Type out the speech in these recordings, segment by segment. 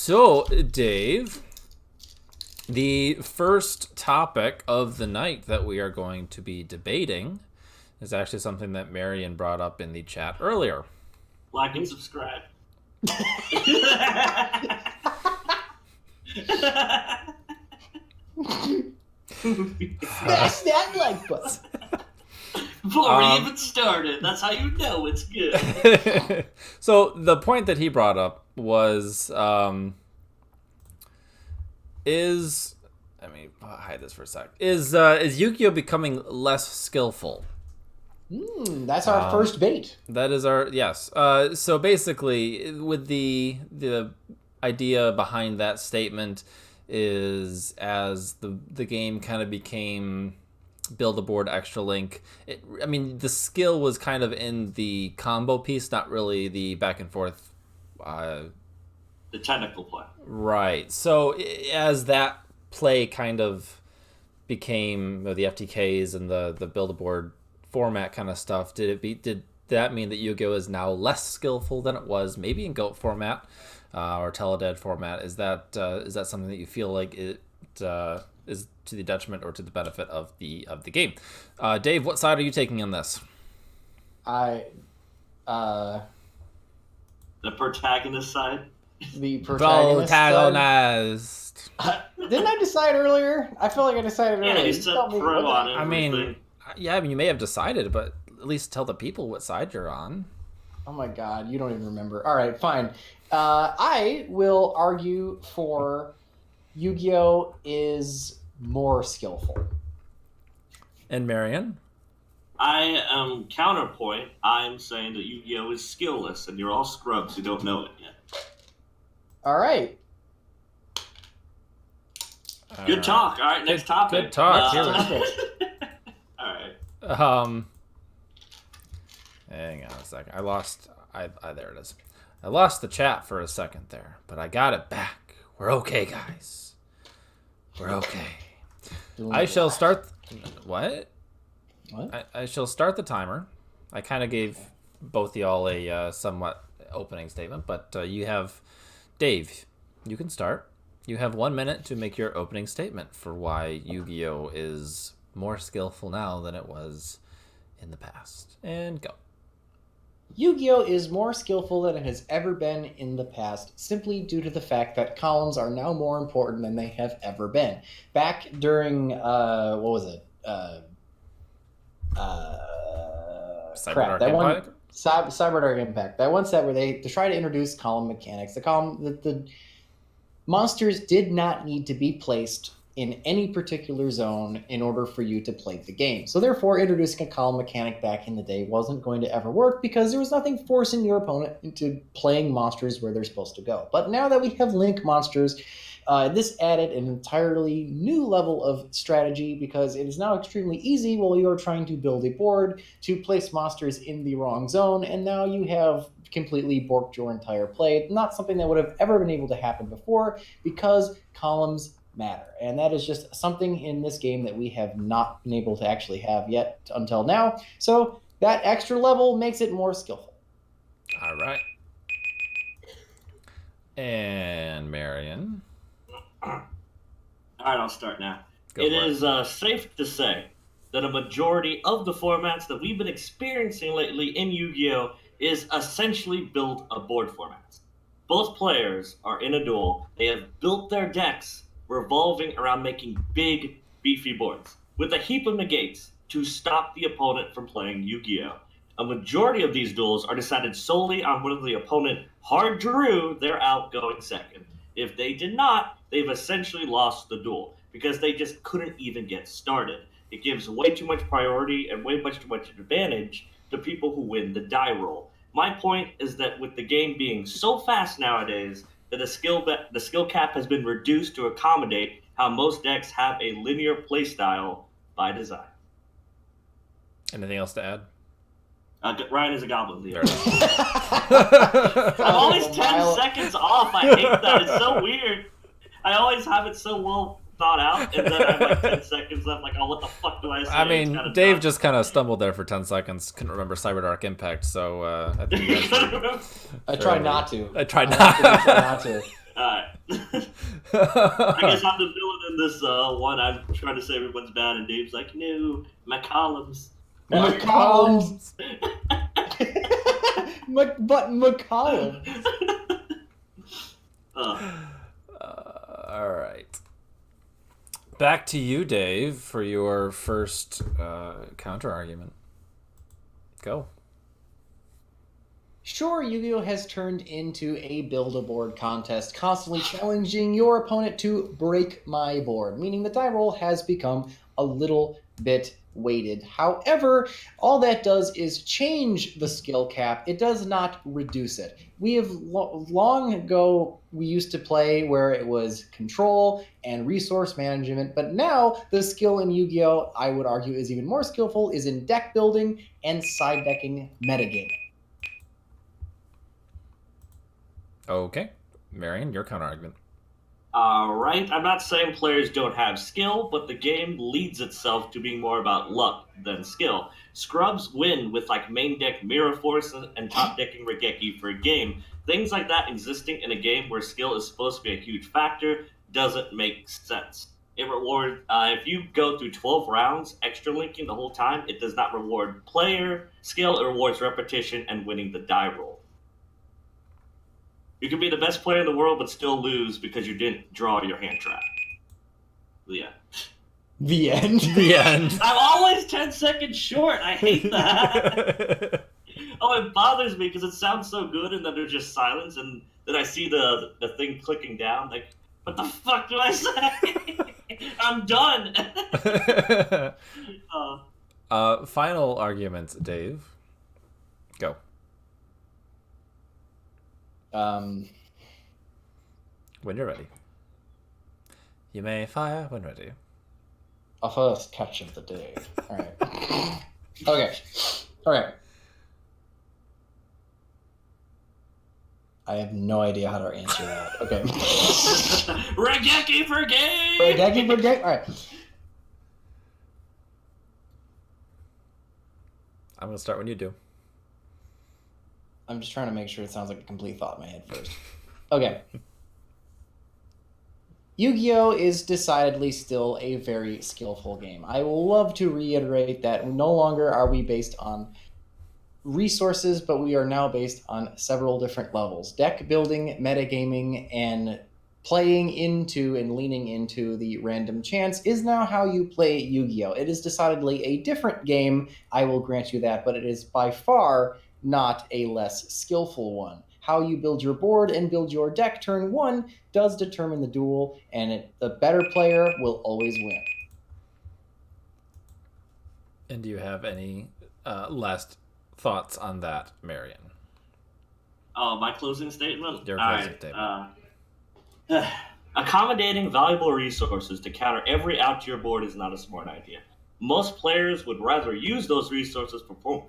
So, Dave, the first topic of the night that we are going to be debating is actually something that Marion brought up in the chat earlier. Like and subscribe. Smash that like button. Before we even started, that's how you know it's good. So the point that he brought up was, I'll hide this for a sec. Is Yu-Gi-Oh becoming less skillful? That's our first bait. That is our yes. So basically, with the idea behind that statement is as the game kind of became build a board extra link. The skill was kind of in the combo piece, not really the back and forth. The technical play. Right. So as that play kind of became the FTKs and the build a board format kind of stuff, did that mean that Yu-Gi-Oh is now less skillful than it was maybe in GOAT format or Teledead format? Is that something that you feel like it is to the detriment or to the benefit of the game? Dave, what side are you taking in this? The protagonist side. The protagonist. Didn't I decide earlier? I feel like I decided earlier. Yeah, you said pro on it. You may have decided, but at least tell the people what side you're on. Oh my god, you don't even remember. All right, fine. I will argue for Yu-Gi-Oh is more skillful. And Marion? I am counterpoint. I'm saying that Yu-Gi-Oh is skillless, and you're all scrubs who don't know it yet. All right. Good talk. All right, next topic. Good talk. All right. Hang on a second. There it is. I lost the chat for a second there, but I got it back. We're okay, guys. We're okay. I shall start. What? I shall start the timer. I kind of gave both y'all a somewhat opening statement, but you have Dave. You can start. You have 1 minute to make your opening statement for why Yu-Gi-Oh is more skillful now than it was in the past. And go. Yu-Gi-Oh is more skillful than it has ever been in the past, simply due to the fact that columns are now more important than they have ever been. Back during, Cyber Dark Impact. That one set where they try to introduce column mechanics. The monsters did not need to be placed in any particular zone in order for you to play the game. So therefore, introducing a column mechanic back in the day wasn't going to ever work because there was nothing forcing your opponent into playing monsters where they're supposed to go. But now that we have link monsters, this added an entirely new level of strategy because it is now extremely easy while you're trying to build a board to place monsters in the wrong zone, and now you have completely borked your entire play. Not something that would have ever been able to happen before because columns matter. And that is just something in this game that we have not been able to actually have yet until now. So that extra level makes it more skillful. All right. And Marion. All right, I'll start now. It is safe to say that a majority of the formats that we've been experiencing lately in Yu-Gi-Oh! Is essentially built a board formats. Both players are in a duel. They have built their decks revolving around making big, beefy boards with a heap of negates to stop the opponent from playing Yu-Gi-Oh! A majority of these duels are decided solely on whether the opponent hard drew their outgoing second. If they did not, they've essentially lost the duel because they just couldn't even get started. It gives way too much priority and way too much advantage to people who win the die roll. My point is that with the game being so fast nowadays, that the skill cap has been reduced to accommodate how most decks have a linear playstyle by design. Anything else to add? Ryan is a goblin leader. I'm always 10 seconds off. I hate that. It's so weird. I always have it so well thought out, and then I have like 10 seconds left. Like, oh, what the fuck do I say? I mean, Dave just kind of stumbled there for 10 seconds. Couldn't remember Cyber Dark Impact, so I think you guys I tried not to. I tried not to. Alright. I guess I'm the villain in this one. I'm trying to say everyone's bad, and Dave's like, no, McCollum's. McCollum's. But McCollum. All right. Back to you, Dave, for your first counter argument. Go. Sure, Yu-Gi-Oh! Has turned into a build-a-board contest, constantly challenging your opponent to break my board, meaning the die roll has become a little bit weighted. However, all that does is change the skill cap. It does not reduce it. We have long ago, we used to play where it was control and resource management, but now the skill in Yu-Gi-Oh! I would argue is even more skillful, is in deck building and side decking metagaming. Okay. Marion, your counter argument. Alright, I'm not saying players don't have skill, but the game leads itself to being more about luck than skill. Scrubs win with like main deck Mirror Force and top decking Regeki for a game. Things like that existing in a game where skill is supposed to be a huge factor doesn't make sense. It rewards, if you go through 12 rounds extra linking the whole time, it does not reward player skill, it rewards repetition and winning the die roll. You can be the best player in the world, but still lose because you didn't draw your hand trap. Yeah. The end. The end. I'm always 10 seconds short. I hate that. Oh, it bothers me because it sounds so good, and then there's just silence, and then I see the thing clicking down. Like, what the fuck do I say? I'm done. Final arguments, Dave. Go. Um, When you're ready. You may fire when ready. A first catch of the day. All right. Okay. All right. I have no idea how to answer that. Okay. Regeki for game! Regeki for game? All right. I'm going to start when you do. I'm just trying to make sure it sounds like a complete thought in my head first. Okay. Yu-Gi-Oh! Is decidedly still a very skillful game. I will love to reiterate that no longer are we based on resources, but we are now based on several different levels. Deck building, metagaming, and playing into and leaning into the random chance is now how you play Yu-Gi-Oh! It is decidedly a different game, I will grant you that, but it is by far not a less skillful one. How you build your board and build your deck turn one does determine the duel, and the better player will always win. And do you have any last thoughts on that, Marion? Oh, my closing statement? Your closing statement. Accommodating valuable resources to counter every out to your board is not a smart idea. Most players would rather use those resources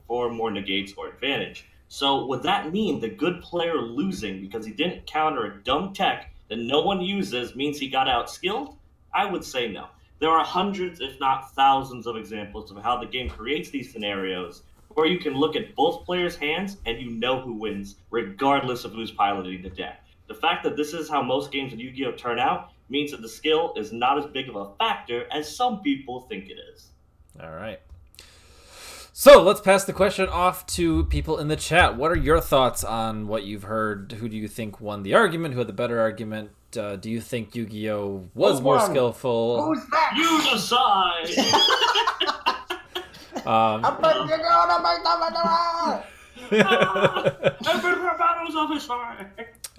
for more negates or advantage. So would that mean the good player losing because he didn't counter a dumb tech that no one uses means he got outskilled? I would say no. There are hundreds, if not thousands, of examples of how the game creates these scenarios where you can look at both players' hands and you know who wins, regardless of who's piloting the deck. The fact that this is how most games of Yu-Gi-Oh! Turn out means that the skill is not as big of a factor as some people think it is. All right. So let's pass the question off to people in the chat. What are your thoughts on what you've heard? Who do you think won the argument? Who had the better argument? Do you think Yu-Gi-Oh! Was more skillful? Who's that? You decide! I'm gonna make battles officer!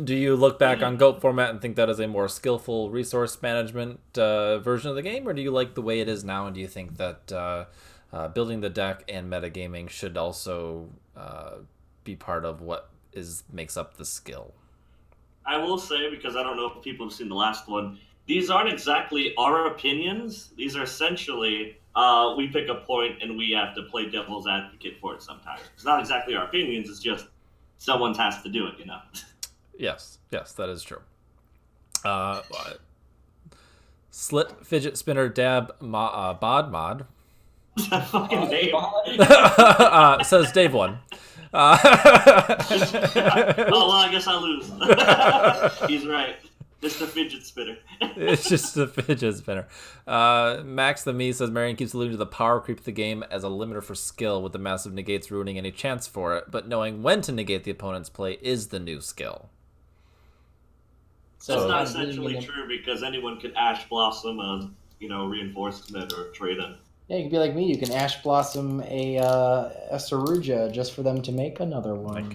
Do you look back on GOAT format and think that is a more skillful resource management version of the game, or do you like the way it is now, and do you think that building the deck and metagaming should also be part of what makes up the skill? I will say, because I don't know if people have seen the last one, these aren't exactly our opinions. These are essentially, we pick a point and we have to play devil's advocate for it sometimes. It's not exactly our opinions, it's just someone has to do it, you know? Yes, that is true. Slit, Fidget Spinner, Dab, Bod Mod. Fucking name. Says Dave won. Oh, well, I guess I lose. He's right. Just a fidget spinner. It's just a fidget spinner. Max the Me says Marion keeps alluding to the power creep of the game as a limiter for skill, with the massive negates ruining any chance for it, but knowing when to negate the opponent's play is the new skill. So that's not essentially true, because anyone could Ash Blossom a reinforcement or trade in. Yeah, you can be like me. You can Ash Blossom a Saruja just for them to make another one.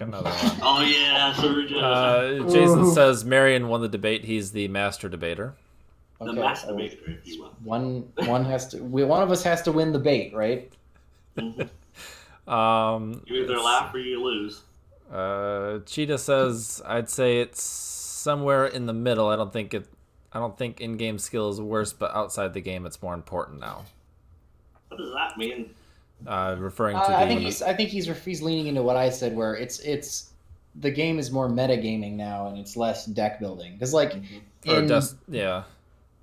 Oh yeah, Saruja. Jason says Marion won the debate. He's the master debater. The master debater, if you will. One of us has to win the bait, right? Mm-hmm. You either laugh or you lose. Cheetah says I'd say it's somewhere in the middle. I don't think in-game skill is worse, but outside the game it's more important now. What does that mean? Referring to I think he's leaning into what I said, where it's the game is more metagaming now and it's less deck building, because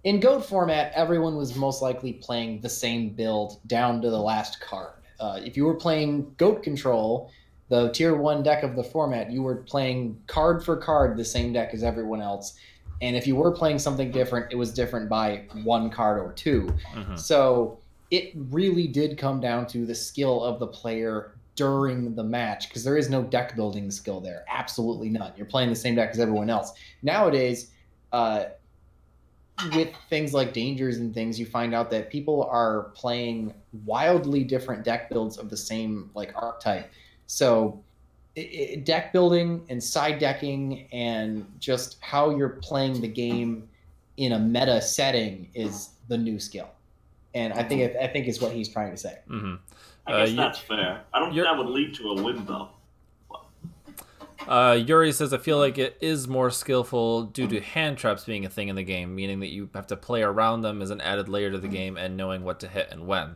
in GOAT format everyone was most likely playing the same build down to the last card. If you were playing GOAT Control, the tier 1 deck of the format, you were playing card for card the same deck as everyone else. And if you were playing something different, it was different by 1 card or 2. Mm-hmm. So it really did come down to the skill of the player during the match, because there is no deck building skill there. Absolutely none. You're playing the same deck as everyone else. Nowadays, with things like dangers and things, you find out that people are playing wildly different deck builds of the same archetype. So deck building and side decking and just how you're playing the game in a meta setting is the new skill. And I think is what he's trying to say. Mm-hmm. I guess that's fair. I don't think that would lead to a win, though. Yuri says, I feel like it is more skillful due to hand traps being a thing in the game, meaning that you have to play around them as an added layer to the game and knowing what to hit and when.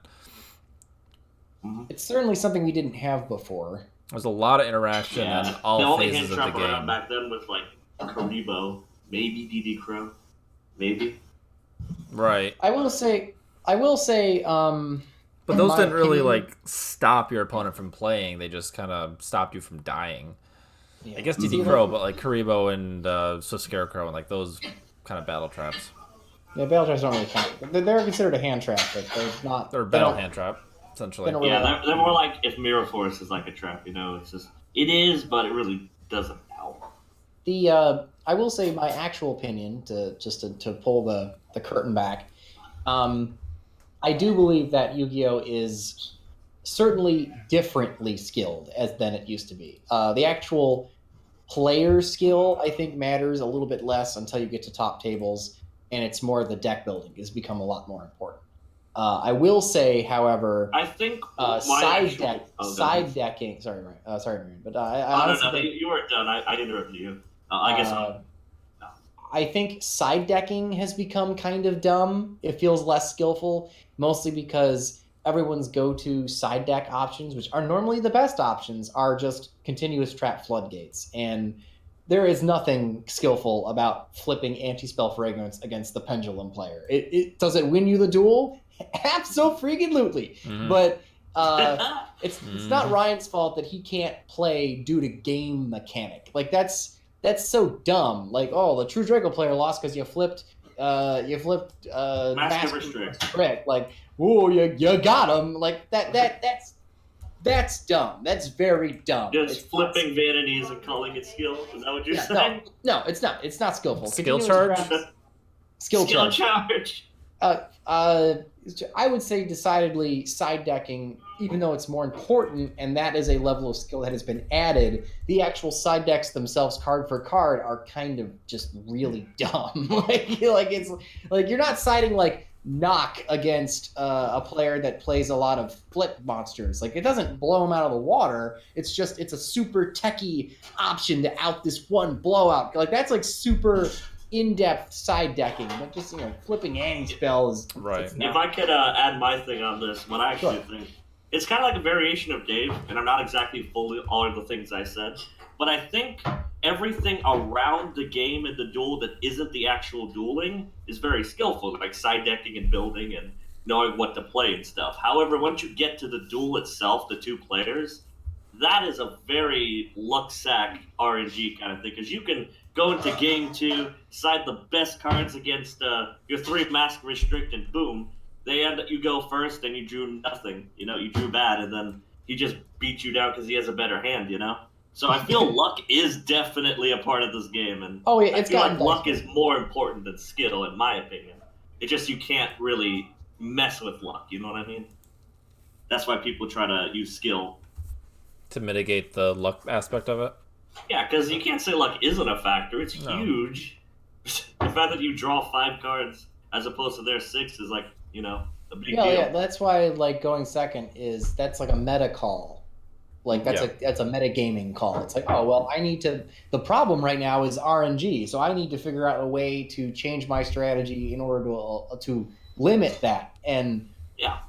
It's certainly something we didn't have before. There's a lot of interaction in all phases of the game. The only hand trap around back then was Karibo, maybe DD Crow, maybe. Right. I will say, but those didn't really stop your opponent from playing. They just kind of stopped you from dying. Yeah. I guess DD Crow, but Karibo and Scarecrow and those kind of battle traps. Yeah, battle traps don't really count. They're considered a hand trap, but they're not. They're a battle hand trap, essentially. Yeah, they're more like if Mirror Force is like a trap. It's just it is, but it really doesn't help. I will say my actual opinion to pull the curtain back. I do believe that Yu-Gi-Oh is certainly differently skilled than it used to be. The actual player skill, I think, matters a little bit less until you get to top tables, and it's more the deck building has become a lot more important. I will say, however, I think side decking. Sorry, Marion, but I honestly think you weren't done. I interrupted you. I guess. I think side decking has become kind of dumb. It feels less skillful, mostly because everyone's go-to side deck options, which are normally the best options, are just continuous trap floodgates. And there is nothing skillful about flipping anti-spell fragrance against the pendulum player. Does it win you the duel? Abso-freaking-lutely. Mm-hmm. But it's not Ryan's fault that he can't play due to game mechanic. That's so dumb. The True Draco player lost because you flipped Master Restrict. Ooh, you got him. That's dumb. That's very dumb. Just flipping vanities and calling it skill. Is that what you're saying? No, it's not. It's not skillful. Skill charge? Skill charge. I would say decidedly side decking, even though it's more important, and that is a level of skill that has been added. The actual side decks themselves, card for card, are kind of just really dumb. You're not siding knock against a player that plays a lot of flip monsters. It doesn't blow them out of the water. It's a super techie option to out this one blowout. That's super in-depth side decking, but just flipping anti-spell is right. If I could add my thing on this, what I actually think, it's kind of like a variation of Dave, and I'm not exactly fully all of the things I said, but I think everything around the game and the duel that isn't the actual dueling is very skillful, like side decking and building and knowing what to play and stuff. However, once you get to the duel itself, the two players, that is a very luck sack RNG kind of thing, because you can go into game 2, side the best cards against your 3 mask restrict, and boom, you go first and you drew nothing. You drew bad, and then he just beat you down because he has a better hand. So I feel luck is definitely a part of this game, and I feel like luck is more important than skill, in my opinion. It's just you can't really mess with luck. You know what I mean? That's why people try to use skill to mitigate the luck aspect of it. Yeah, because you can't say luck isn't a factor. It's huge. The fact that you draw 5 cards as opposed to their 6 is like, a big deal. Yeah, that's why going second that's like a meta call. Like that's a meta gaming call. It's like, oh well, the problem right now is RNG, so I need to figure out a way to change my strategy in order to limit that. And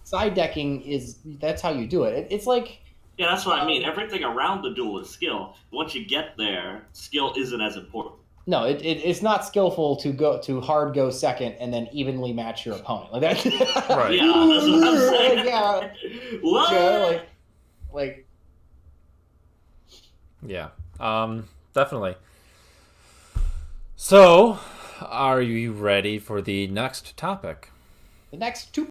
side decking that's how you do it. It's like that's what I mean. Everything around the duel is skill. Once you get there, skill isn't as important. No, it's not skillful to hard go second and then evenly match your opponent like that. Right. Yeah, that's what I'm saying. Yeah. What? Yeah, like. Yeah. Definitely. So, are you ready for the next topic? The next 2